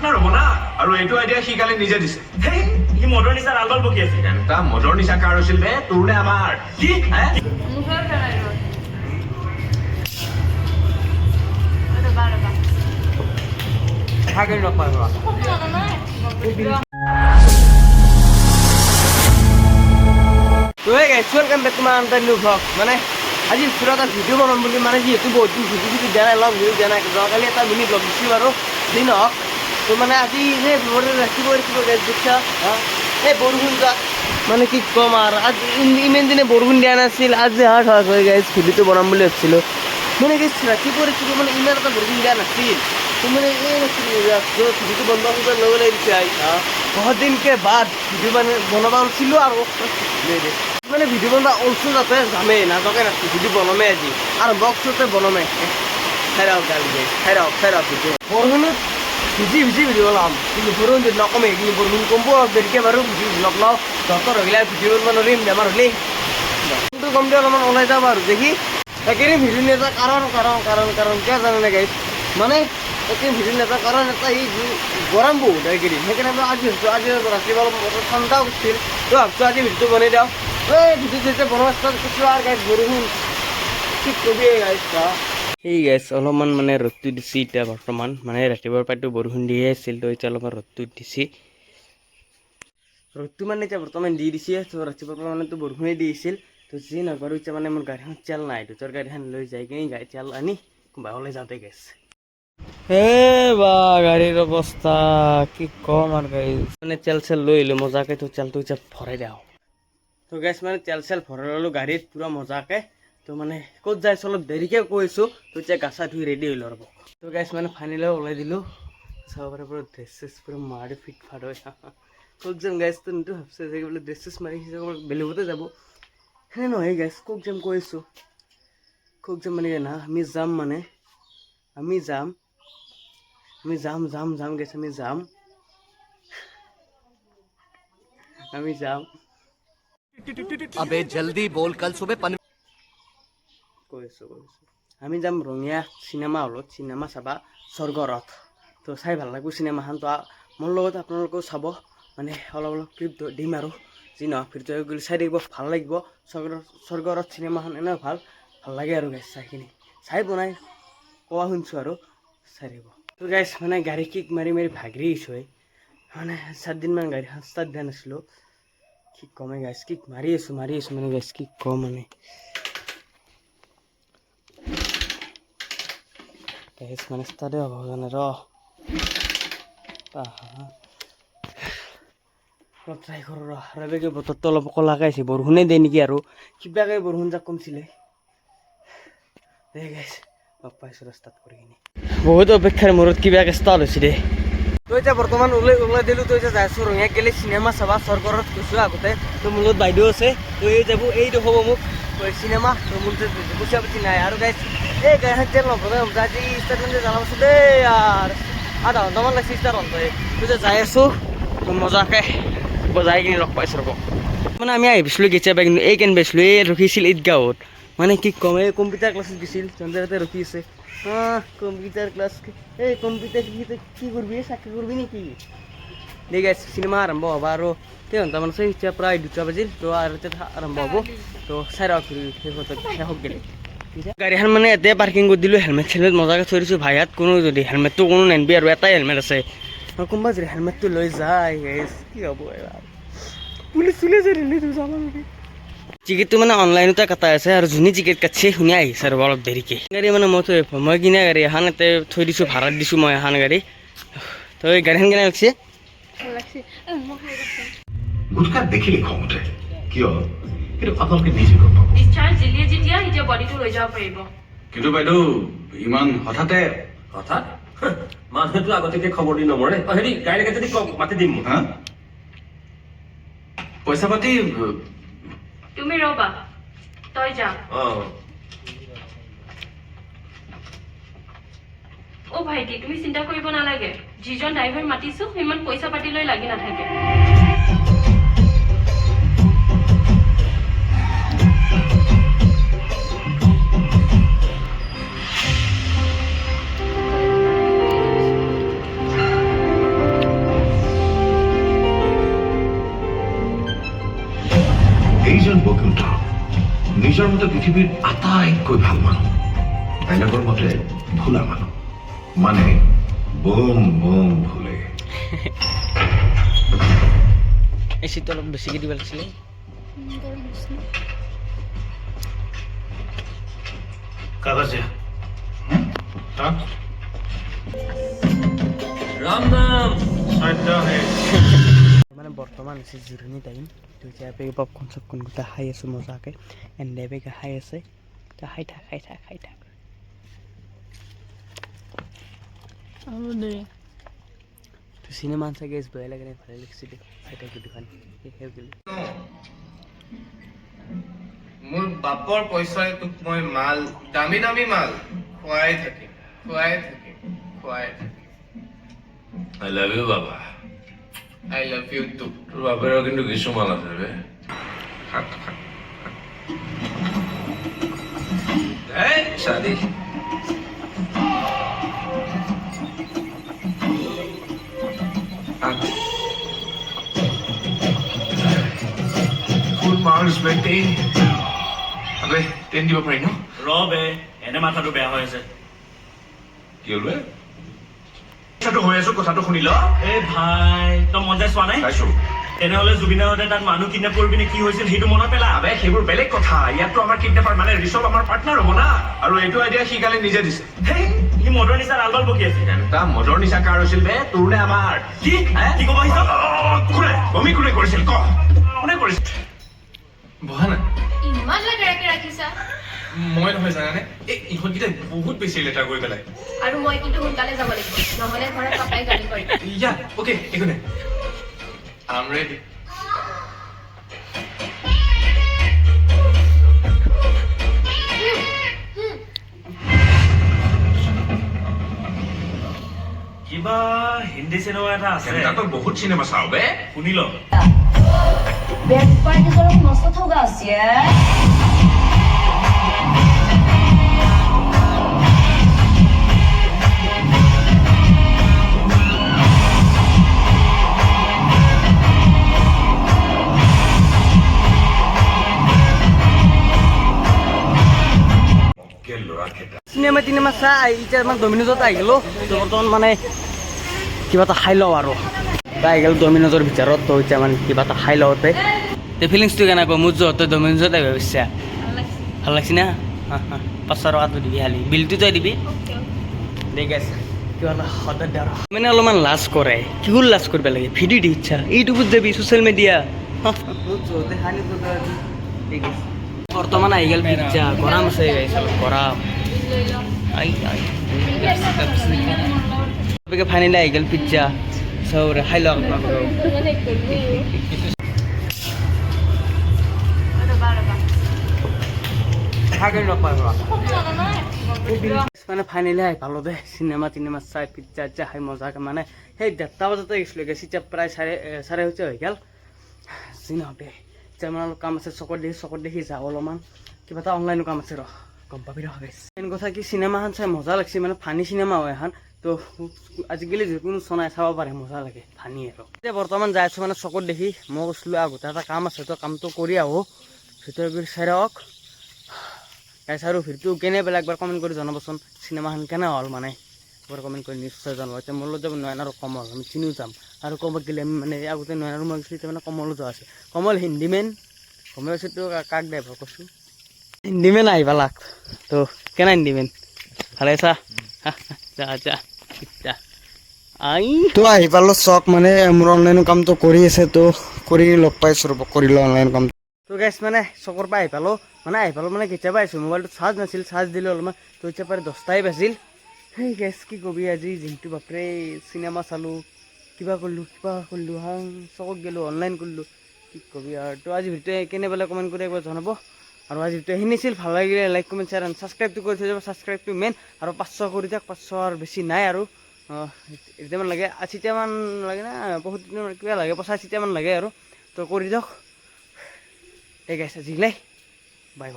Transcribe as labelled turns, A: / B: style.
A: Partner হ'ব না আৰু এইটো আইডিয়া সি কালি নিজে দিছে
B: সি মদৰ নিচা লালবাল বকি আছে
A: এটা মদৰ নিচা কাৰ হৈছিল বে তোৰ নে আমাৰ
B: কি
C: Hagen noch mal was. তো এই guys welcome back to my another new blog মানে আজি পুরা এটা ভিডিও বনাম বুলি মানে যেহেতু বহুত দিন ভিডিও দিয়া নাই লং ভিডিও দিয়া নাই যোৱাকালি এটা মিনি ব্লগ দিছোঁ আৰু দিন হওক তো মানে আজি সেই ব্লগৰ ৰাখিব গাইছ দেখছা এই বৰষুণ যাক মানে কি কম আৰু আজি ইমান দিনে বৰষুণ দিয়া নাছিল আজি হাৰ্ড হৈ গাইছ ভিডিওটো বনাম বুলি ভাবিছিলোঁ মানে গাইছ ৰাখিব মানে ইমান এটা বৰষুণ দিয়া নাছিল तो मैंने ये जो वीडियो बनवा हुआ लोगों ने बहुत दिन के बाद वीडियो बनवा उठिलो और मैंने वीडियो बनवा उठो जाते जामे ना तो क्या वीडियो बनमे आज और बक्सते बनमे खेराओ गाल गए खेराओ वीडियो बरहुन भिजी वीडियो बनाम कि बरहुन नकमे कि बरहुन कम देरिके बार ब्लग लाओ डॉक्टर हो गया वीडियो बनवा नरिम बेमार हले तो कम दिया अलमान ओलाई जाब और देखी एकेरे वीडियो नेता कारण क्या जाने गाइस माने एक ভিডিও নেতা কারণ এটা এই গরম বহুত এইকেইদিন সেইকাৰণে আমি আজি ৰাতিপুৱা ঠাণ্ডা উঠিছিল তো ভাবছো আজি ভিডিঅ'টো বনাই দিওঁ এই ভিডিঅ'টো বনোৱা ষ্টাৰ্ট কৰিছোঁ আৰু গাইছ বৰষুণ কি কবি গাইছ সেই গাইছ অলপমান মানে ৰ'দটো দিছে এতিয়া বৰ্তমান মানে ৰাতিপুৱাৰ পৰাটো বৰষুণ দিয়ে আছিল তো এতিয়া অলপমান ৰ'দটো দিছে ৰ'দটো মানে এতিয়া বৰ্তমান দি দিছে তো ৰাতিপুৱাৰ পৰা মানেতো বৰষুণেই দি আছিল তো যি নকৰোঁ এতিয়া মানে মোৰ গাড়ীখন তেল নাই দুটাৰ গাড়ীখন লৈ যাই কিনে গাড়ী তেল আনি বাহলৈ যাওঁতে গেছে হে বা গাড়ীৰ অৱস্থা কি কম আৰু গাইছ মানে তেল চেল লৈ আহিলোঁ মজাকৈ তো তেলটো এতিয়া ভৰাই দিওঁ তো গাইছ মানে তেল চেল ভৰাই ল'লোঁ গাড়ীত পূৰা মজাকৈ তো মানে ক'ত যাইছোঁ অলপ দেৰিকৈ কৈছোঁ তো এতিয়া গা চা ধুই ৰেডি হ'লোঁ ৰ'ব তো গাইছ মানে ফাইনেলি ওলাই দিলোঁ চাব পাৰে পূৰা ড্ৰেছ চেছ পূৰা মাৰি ফিট ফাট হয় ক'ত যাম গাইছ তো নিটো ভাবছে যে বোলে ড্ৰেছ চেছ মাৰি বেলেগতে যাব সেনে নহয় গাইছ ক'ত যাম কৈছোঁ ক'ত যাম মানে না আমি যাম গেছ আমি যাম
D: अबे जल्दी बोल कल सुबह
C: কৈছোঁ আমি যাম ৰঙিয়া চিনেমা হলত চিনেমা চাবা স্বৰ্গৰথ তো চাই ভাল লাগিব চিনেমাখন তো মোৰ লগত আপোনালোকেও চাব মানে অলপ ক্লিপ দিম আৰু যি নহওক ভিডিঅ' গ'লে চাই থাকিব ভাল লাগিব স্বৰ্গৰথ চিনেমাখন এনেও ভাল লাগে আৰু গাইছ চাইখিনি চাই বনাই কোৱা শুনিছোঁ আৰু চাই থাকিব তো গাইছ মানে গাড়ী কিক মাৰি ভাগৰি আহিছোঁ মানে 7 দিনমান গাড়ীখন ষ্টাৰ্ট দিয়া নাছিলোঁ কি কমে গাইছ কিক মাৰি আছোঁ মানে গাইছ কি কম মানে গাইছ মানে ষ্টাৰ্টে হ'ব জানে অলপ ট্ৰাই কৰোঁ ৰবেকে বতৰটো অলপ ক'লাকৈ আহিছে বৰষুণেই দিয়ে নেকি আৰু কিবাকৈ বৰষুণ যাক কমছিলে গাইছ লগ পাইছোঁ ষ্টাৰ্ট কৰি কিনে বহুত অপেক্ষাৰ মূৰত কিবাকৈ ষ্টাৰ্ট হৈছে দে তো এতিয়া বৰ্তমান ওলাই দিলোঁ তো এতিয়া যাই আছোঁ ৰঙিয়াত গেলে চিনেমা চাবা স্বৰ্গৰথ কৈছোঁ আগতে তো মোৰ লগত বাইদেউ আছে তো এই যাব এই দেখাব মোক চিনেমা তো মোৰ পইচা পাতি নাই আৰু গাইছ এই গাড়ীখন তেল নভৰাই আজি ষ্টাৰ্টমেণ্টে জনাবছোঁ দেই আৰু আধা ঘণ্টামান লাগছে ষ্টাৰ্ট হওঁতে তো এতিয়া যাই আছোঁ তো মজাকৈ যাই কিনে লগ পাইছোঁ ৰ'ব মানে আমি আহিছিলোঁ কেতিয়াবা কিন্তু এই কেন পাইছিলোঁ এই ৰখিছিল ঈদগাঁৱত মানে কি ক'ম এই কম্পিউটাৰ ক্লাছত গৈছিল চন্দ্ৰতে ৰখি আছে কম্পিউটাৰ ক্লাছ এই কম্পিউটাৰ কি কৰবি চাকৰি কৰবি নেকি ঠিক আছে চিনেমা আৰম্ভ হ'ব আৰু কেইঘণ্টামান আছে এতিয়া প্ৰায় 2টা বাজিল তো আৰু এতিয়া আৰম্ভ হ'ব তো চাই ৰাখ শেষত গ'লে গাড়ীখন মানে এতিয়া পাৰ্কিং কৰি দিলোঁ হেলমেট চেলমেট মজাকৈ থৈ দিছোঁ ভাইয়াত কোনো যদি হেলমেটটো কোনো নেনবি আৰু এটাই হেলমেট আছে কোনোবা যদি হেলমেটটো লৈ যায় কি হ'ব পুলিচ যাব টিকেটটো মানে অনলাইনতে কটা আছে আৰু যোনে টিকেট কাটছে শুনি আহিছে আৰু অলপ দেৰিকৈ গাড়ী মানে মই কিনা গাড়ী এখন ইয়াতে থৈ দিছোঁ ভাড়াত দিছোঁ মই এখন গাড়ী তো এই গাড়ীখন কেনে লাগছে
A: গুটকা দেখিলে খং উঠে কিয় কিন্তু আপোনালোকে নিজে গম পাব
E: ডিসচার্জ দিলিয়ে যেতিয়া এতিয়া বডিটো লৈ যাব পাৰিব
A: কিন্তু বাইদেউ ইমান হঠাতে
B: হঠাৎ মানুহেতো আগতীয়াকৈ খবৰ দি নমৰে হেৰি গাড়ীলৈকে যদি কওক মাতি দিম
A: হা পইচা পাতি
E: তুমি ৰবা তই যা ও ভাইটি তুমি চিন্তা কৰিব নালাগে যিজন ড্ৰাইভাৰ মাতিছো ইমান পইচা পাতি লৈ লাগি নাথাকে
A: নিজৰ মতে পৃথিৱীৰ আটাইতকৈ ভাল মানুহ বেলেগৰ মতে ভোলা মানুহ মানে বম বম ভুলে
C: এচিটো অলপ বেছিকৈ দিব লাগিছিলে
A: কাগজ
B: राम नाम
C: মানে বৰ্তমান হৈছে জিৰণি টাইম তো এতিয়া বেগে পপকৰ্ণ চপকৰ্ণ গোটা খাই আছোঁ মজাকৈ এনে বেগে খাই আছে তো খাই থাক তো চিনেমা চাগে বেয়া লাগে নাই ভালে লাগিছে দে খাই থাকি দোকান শেষ গ'ল
F: মোৰ বাপৰ পইচাৰে তোক মই মাল দামী দামী মাল খুৱাই থাকিম
G: I love you, Baba.
F: I love you too
G: তোৰ বাপেৰৰ কিন্তু কিছুমান আছে বে এই চাদি ফুল মাৰ্কছ বেটি আবে 10 দিব পাৰি ন
H: ৰবে এনে মাথাটো বেয়া হৈ আছে
G: কি হ'ল বে কথাটো হৈ আছো কথাটো শুনি ল
H: এই ভাই তই মন যায় চোৱা নাই
G: চাইছো
H: তেনেহ'লে জুবিনাহঁতে তাত মানুহ কিডনেপ কৰি পিনে কি হৈছিল সেইটো মনত পেলা
G: আবে সেইবোৰ বেলেগ কথা ইয়াততো আমাৰ কিডনেপাৰ মানে ঋষভ আমাৰ পাৰ্টনাৰ হ'ব না আৰু এইটো আইডিয়া সি কালি নিজে দিছে
H: হেই সি মদৰ নিচা আলবাল বকি আছে
G: এটা মদৰ নিচা কাৰ হৈছিল বে তোৰ নে আমাৰ
H: কি কি ক'ব আহিছ
G: কোনে কৰিছিল ক কোনে কৰিছিল
F: বহা না
E: ইমান লেতেৰাকে ৰাখিছা
F: মই নহয় জানানে এই ইহঁতকেইটাই বহুত বেছি লেটাৰ কৰি পেলাই
E: আৰু মই কিন্তু সোনকালে যাব লাগিব নহ'লে ঘৰত পাপাই গালি কৰিব
F: ইয়া অ'কে একো নাই আম ৰেডি
H: কিবা হিন্দী চিনেমা এটা আছে
G: তই বহুত চিনেমা চাও বে
H: শুনি ল
I: Bad party kalau masuk tugas ya.
C: Cinema চাই এতিয়া মানে ডমিনজত আহি গ'লো তো বৰ্তমান মানে কিবা এটা খাই লওঁ আৰু আহি গ'ল ডমিনজৰ ভিতৰত তো এতিয়া মানে কিবা এটা খাই লওঁতে তে ফিলিংছটো কেনেকুৱা মোৰ যোৱাতে ডমিনজত আহিব বিচাৰ ভাল লাগছি না 500 টকাটো দিবি খালি বিলটো তই দিবি ঠিক আছে কিবা এটা সদায় দে আৰু মানে অলপমান লাজ কৰে কিহৰ লাজ কৰিব লাগে ভিডিঅ' দি ইচ্ছা ইউটিউবত যাবি ছ'চিয়েল মিডিয়া ঠিক আছে বৰ্তমান আহি গ'ল পিজ্জা গৰম আছে গৰম ফাইনেলি আহি গ'ল পিজ্জা চব খাই লওক মানে ফাইনেলি আহি পালোঁ দে চিনেমা চাই পিজ্জা খাই মজাকৈ মানে সেই 10টা বজাতে গৈছিলোঁ এতিয়া প্ৰায় চাৰে হৈ গ'ল যি নহওক দে এতিয়া মানে অলপ কাম আছে চকত দেখি যাওঁ অলপমান কিবা এটা অনলাইনো কাম আছে গম পাবি মেইন কথা কি চিনেমাখন চাই মজা লাগছে মানে ফানী চিনেমা হয় এখন তো আজিকালি যিকোনো চনাই চাব পাৰে মজা লাগে ফানী আৰু এতিয়া বৰ্তমান যাই আছোঁ মানে চকত দেখি মই কৈছিলোঁ আগতে এটা কাম আছে তো কামটো কৰি আহোঁ ভিতৰত গৈ চাই ৰওক গাইছ আৰু ভিডিঅ'টো কেনে পেলাই একবাৰ কমেণ্ট কৰি জনাবচোন চিনেমাখন কেনে হ'ল মানে একবাৰ কমেণ্ট কৰি নিশ্চয় জনাব এতিয়া মোৰ লগত যাব নয়ন আৰু কমল আমি চিনিও যাম আৰু ক'ৰবাত গ'লে আমি মানে আগতে নয়ন আৰু মই গৈছিলোঁ এতিয়া মানে কমলো যোৱা আছে কমল হিন্দী মেন গমে পাইছোঁ তো কাক ড্ৰাইভাৰ কৈছোঁ হিন্দী মেন আহিবা লাগ তো কেনে হিন্দী মেন ভালে আছা যা তো আহি পালোঁ চক মানে মোৰ অনলাইনৰ কামটো কৰি আছে তো কৰি লগ পাইছোঁ ৰ'ব কৰিলোঁ অনলাইন কাম তো গেছ মানে চকৰ পৰা আহি পালোঁ মানে কেতিয়াবা আহিছোঁ মোবাইলটো চাৰ্জ নাছিল চাৰ্জ দিলোঁ অলপমান তো এতিয়া পাৰে 10টাই বাজিল সেই গেছ কি কবি আজি দিনটো বাপৰে চিনেমা চালোঁ কিবা কৰিলোঁ চকত গ'লোঁ অনলাইন কৰিলোঁ কি কবি আৰু তো আজি ভিডিঅ'টো কেনে পেলাই কমেণ্ট কৰি একবাৰ জনাব আৰু আজি ভিডিঅ' এইখিনি ভাল লাগিলে লাইক কমেণ্ট শ্বেয়াৰ এণ্ড ছাবস্ক্ৰাইবটো কৰি থৈ যাব ছাবস্ক্ৰাইবটো মেইন আৰু 500 কৰি দিয়ক 500 আৰু বেছি নাই আৰু এতিয়ামান লাগে 80টামান লাগে না বহুত কিবা লাগে 85টামান লাগে আৰু তো কৰি দিয়ক ঠিক আছে আজিলৈ বাই